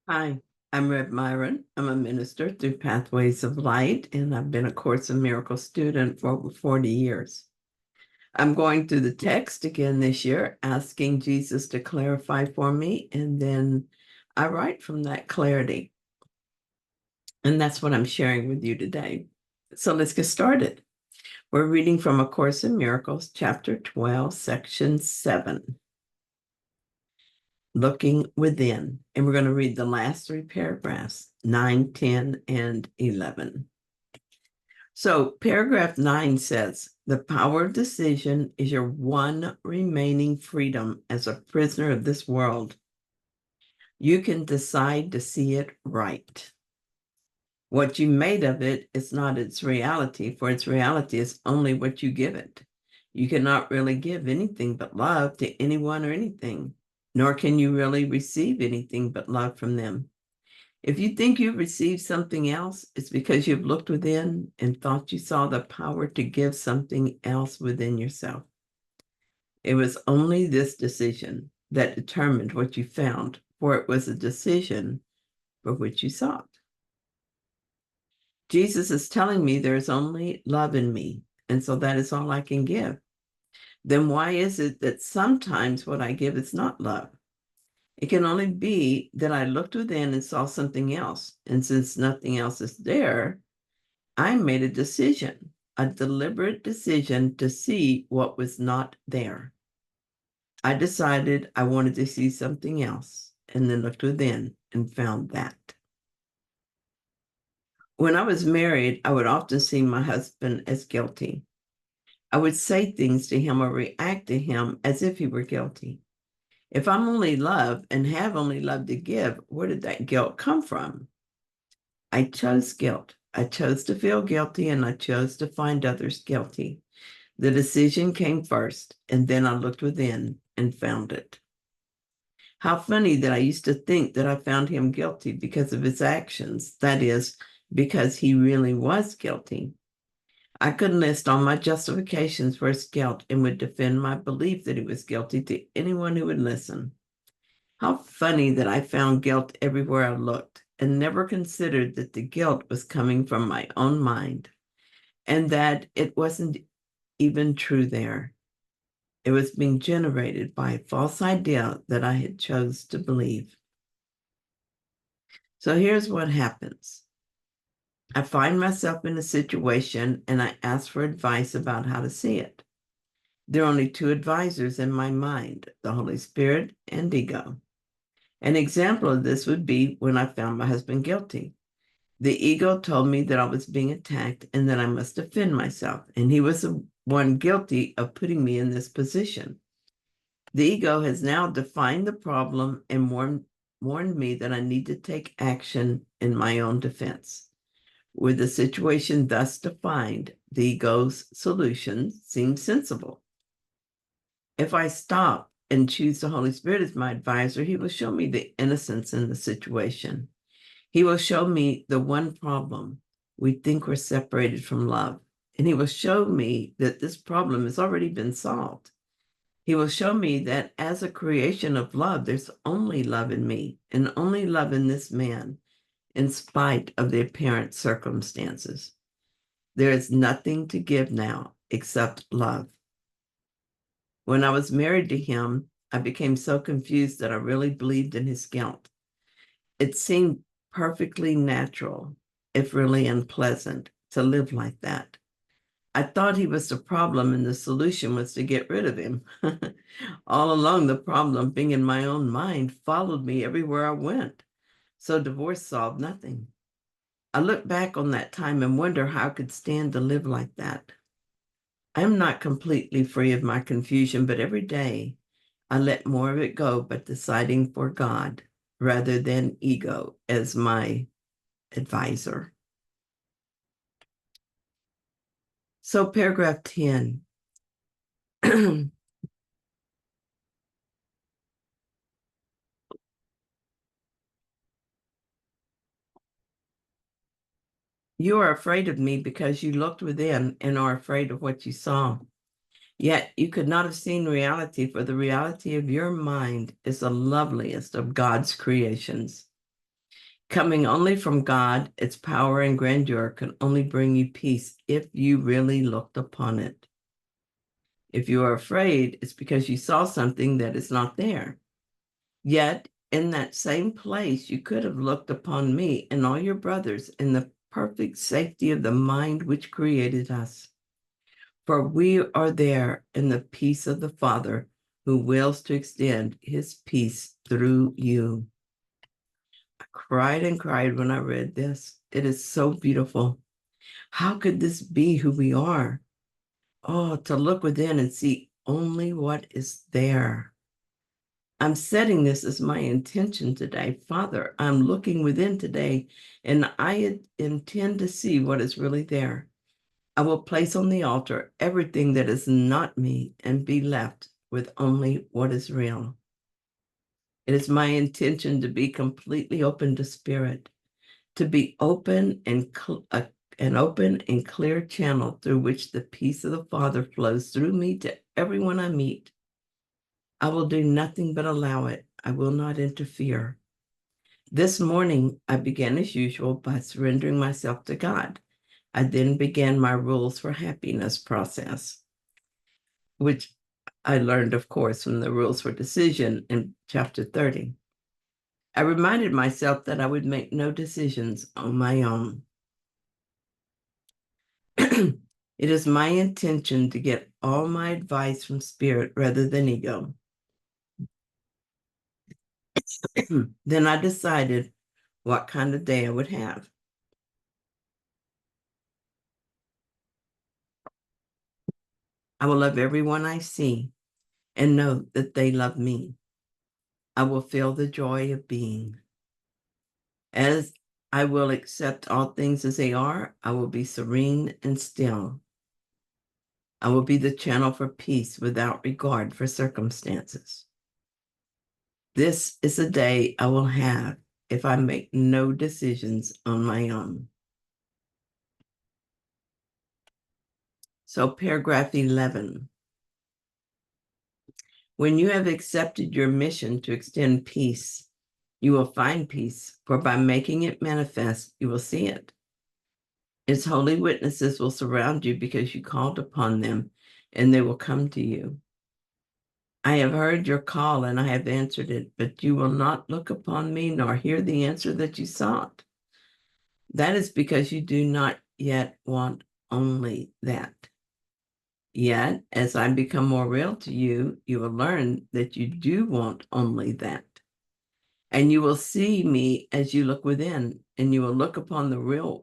Hi, I'm Rev Myron. I'm a minister through Pathways of Light, and I've been a Course in Miracles student for over 40 years. I'm going through the text again this year, asking Jesus to clarify for me, and then I write from that clarity. And that's what I'm sharing with you today. So let's get started. We're reading from A Course in Miracles, chapter 12, section 7. Looking within. And we're going to read the last three paragraphs, 9, 10, and 11. So paragraph 9 says, the power of decision is your one remaining freedom as a prisoner of this world. You can decide to see it right. What you made of it is not its reality, for its reality is only what you give it. You cannot really give anything but love to anyone or anything, nor can you really receive anything but love from them. If you think you've received something else, it's because you've looked within and thought you saw the power to give something else within yourself. It was only this decision that determined what you found, for it was a decision for which you sought. Jesus is telling me there's only love in me, and so that is all I can give. Then why is it that sometimes what I give is not love? It can only be that I looked within and saw something else. And since nothing else is there, I made a decision, a deliberate decision to see what was not there. I decided I wanted to see something else and then looked within and found that. When I was married, I would often see my husband as guilty. I would say things to him or react to him as if he were guilty. If I'm only love and have only love to give, where did that guilt come from? I chose guilt. I chose to feel guilty and I chose to find others guilty. The decision came first, and then I looked within and found it. How funny that I used to think that I found him guilty because of his actions. That is, because he really was guilty. I could list all my justifications for his guilt and would defend my belief that he was guilty to anyone who would listen. How funny that I found guilt everywhere I looked and never considered that the guilt was coming from my own mind and that it wasn't even true there. It was being generated by a false idea that I had chose to believe. So here's what happens. I find myself in a situation and I ask for advice about how to see it. There are only two advisors in my mind, the Holy Spirit and ego. An example of this would be when I found my husband guilty. The ego told me that I was being attacked and that I must defend myself, and he was the one guilty of putting me in this position. The ego has now defined the problem and warned me that I need to take action in my own defense. With the situation thus defined, the ego's solution seems sensible. If I stop and choose the Holy Spirit as my advisor, he will show me the innocence in the situation. He will show me the one problem. We think we're separated from love. And he will show me that this problem has already been solved. He will show me that as a creation of love, there's only love in me and only love in this man, in spite of the apparent circumstances. There is nothing to give now except love. When I was married to him, I became so confused that I really believed in his guilt. It seemed perfectly natural, if really unpleasant, to live like that. I thought he was the problem and the solution was to get rid of him. All along, the problem, being in my own mind, followed me everywhere I went. So divorce solved nothing. I look back on that time and wonder how I could stand to live like that. I'm not completely free of my confusion, but every day I let more of it go, but deciding for God rather than ego as my advisor. So paragraph 10. You are afraid of me because you looked within and are afraid of what you saw. Yet you could not have seen reality, for the reality of your mind is the loveliest of God's creations. Coming only from God, its power and grandeur can only bring you peace if you really looked upon it. If you are afraid, it's because you saw something that is not there. Yet, in that same place, you could have looked upon me and all your brothers in the perfect safety of the mind which created us. For we are there in the peace of the Father who wills to extend his peace through you. I cried and cried when I read this. It is so beautiful. How could this be who we are? Oh, to look within and see only what is there. I'm setting this as my intention today. Father, I'm looking within today, and I intend to see what is really there. I will place on the altar everything that is not me and be left with only what is real. It is my intention to be completely open to spirit, to be open and an open and clear channel through which the peace of the Father flows through me to everyone I meet. I will do nothing but allow it. I will not interfere. This morning, I began as usual by surrendering myself to God. I then began my rules for happiness process, which I learned, of course, from the rules for decision in chapter 30. I reminded myself that I would make no decisions on my own. It is my intention to get all my advice from spirit rather than ego. Then I decided what kind of day I would have. I will love everyone I see and know that they love me. I will feel the joy of being. As I will accept all things as they are, I will be serene and still. I will be the channel for peace without regard for circumstances. This is a day I will have if I make no decisions on my own. So paragraph 11. When you have accepted your mission to extend peace, you will find peace, for by making it manifest, you will see it. Its holy witnesses will surround you because you called upon them, and they will come to you. I have heard your call, and I have answered it, but you will not look upon me nor hear the answer that you sought. That is because you do not yet want only that. Yet, as I become more real to you, you will learn that you do want only that. And you will see me as you look within, and you will look upon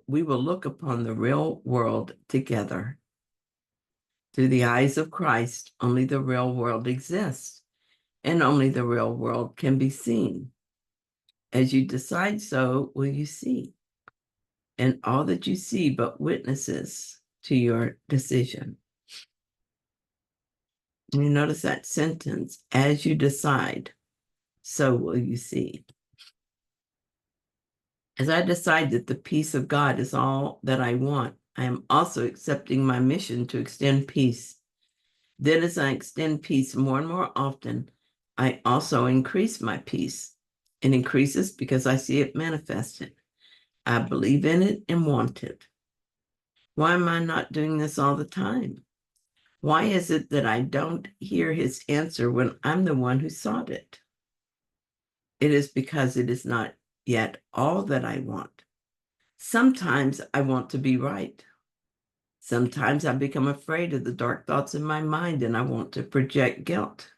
we will look upon the real world together. Through the eyes of Christ, only the real world exists, and only the real world can be seen. As you decide so, will you see. And all that you see but witnesses to your decision. And you notice that sentence, as you decide, so will you see. As I decide that the peace of God is all that I want, I am also accepting my mission to extend peace. Then as I extend peace more and more often, I also increase my peace. It increases because I see it manifested. I believe in it and want it. Why am I not doing this all the time? Why is it that I don't hear his answer when I'm the one who sought it? It is because it is not yet all that I want. Sometimes I want to be right. Sometimes I become afraid of the dark thoughts in my mind and I want to project guilt.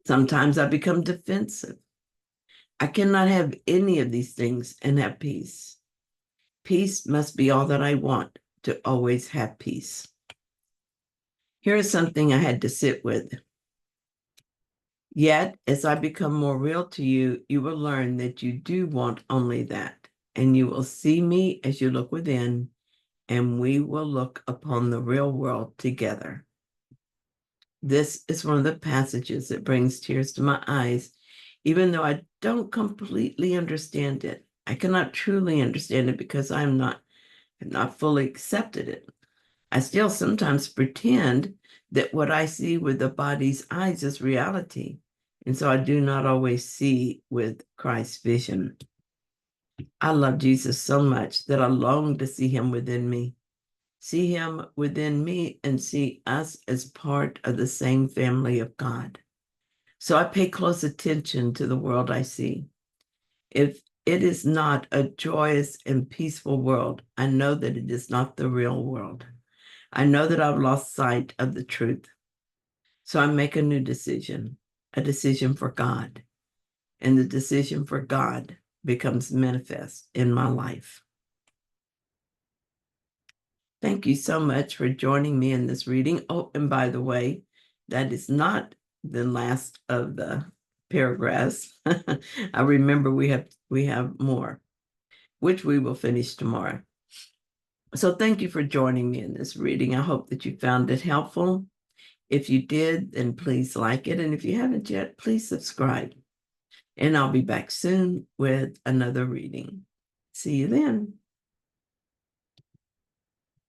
Sometimes I become defensive. I cannot have any of these things and have peace. Peace must be all that I want to always have peace. Here is something I had to sit with. Yet, as I become more real to you, you will learn that you do want only that, and you will see me as you look within, and we will look upon the real world together. This is one of the passages that brings tears to my eyes, even though I don't completely understand it. I cannot truly understand it because I have not fully accepted it. I still sometimes pretend that what I see with the body's eyes is reality. And so I do not always see with Christ's vision. I love Jesus so much that I long to see him within me. See him within me and see us as part of the same family of God. So I pay close attention to the world I see. If it is not a joyous and peaceful world, I know that it is not the real world. I know that I've lost sight of the truth. So I make a new decision, a decision for God. And the decision for God becomes manifest in my life. Thank you so much for joining me in this reading. Oh, and by the way, that is not the last of the paragraphs. I remember we have more, which we will finish tomorrow. So thank you for joining me in this reading. I hope that you found it helpful. If you did, then please like it. And if you haven't yet, please subscribe. And I'll be back soon with another reading. See you then.